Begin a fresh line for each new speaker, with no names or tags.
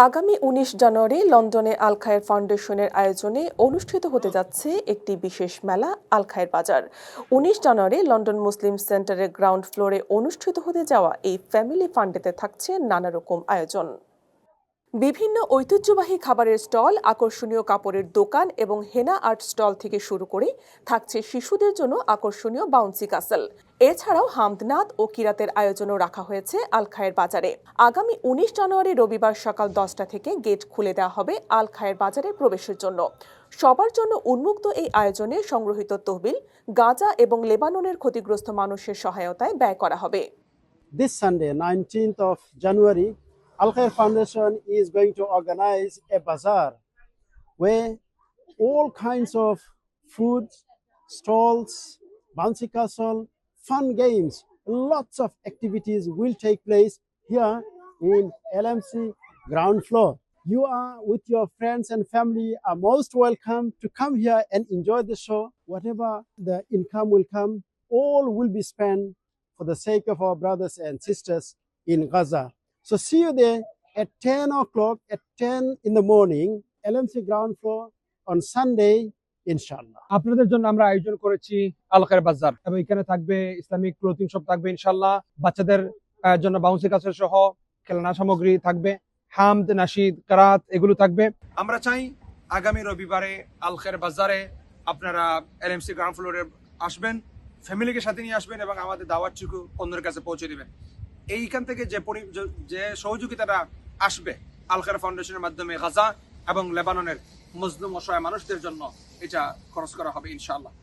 আগামী ১৯ জানুয়ারি লন্ডনে আল খায়ের ফাউন্ডেশনের আয়োজনে অনুষ্ঠিত হতে যাচ্ছে একটি বিশেষ মেলা আল খায়ের বাজার। ১৯ জানুয়ারি লন্ডন মুসলিম সেন্টারের গ্রাউন্ড ফ্লোরে অনুষ্ঠিত হতে যাওয়া এই ফ্যামিলি ফান্ডেতে থাকছে নানা রকম আয়োজন। বিভিন্ন ঐতিহ্যবাহী খাবারের স্টল, আকর্ষণীয় কাপড়ের দোকান এবং হেনা আর্ট স্টল থেকে শুরু করে থাকছে শিশুদের জন্য আকর্ষণীয় বাউন্সি কাসল। এছাড়াও হামদনাদ ও কিরাতের আয়োজনও রাখা হয়েছে আল খায়ের বাজারে। আগামী ১৯ জানুয়ারি রবিবার সকাল ১০টা থেকে গেট খুলে দেওয়া হবে আল খায়ের বাজারে প্রবেশের জন্য। সবার জন্য উন্মুক্ত এই আয়োজনে সংগ্রহিত তহবিল গাজা এবং লেবাননের ক্ষতিগ্রস্ত মানুষের সহায়তায় ব্যয় করা হবে।
This Sunday, 19th of January, Al Khair Foundation is going to organize a bazaar where all kinds of food stalls, bouncy castle, fun games, lots of activities will take place here in LMC ground floor. You are with your friends and family are most welcome to come here and enjoy the show. Whatever the income will come, all will be spent for the sake of our brothers and sisters in Gaza. So see you there at 10 o'clock, at 10 in the morning, LMC ground floor on Sunday, inshallah.
আপনাদের জন্য আমরা আয়োজন করেছি আল খায়ের বাজার এবং এখানে থাকবে Islamic clothing shop থাকবে ইনশাআল্লাহ। বাচ্চাদের জন্য বাউন্সি কাসেল সহ খেলনা সামগ্রী থাকবে, হামদ, নাশিদ, কারাত এগুলো থাকবে। আমরা চাই আগামী রবিবারে আল খায়ের বাজারে আপনারা এলএমসি গ্রাউন্ড ফ্লোরে আসবেন, ফ্যামিলিকে সাথে নিয়ে আসবেন এবং আমাদের দাওয়াতটুকু অন্যের কাছে পৌঁছে দিবেন। এইখান থেকে যে সহযোগিতাটা আসবে আল খায়ের ফাউন্ডেশনের মাধ্যমে গাজা এবং লেবাননের মজলুম অসহায় মানুষদের জন্য এটা খরচ করা হবে ইনশাআল্লাহ।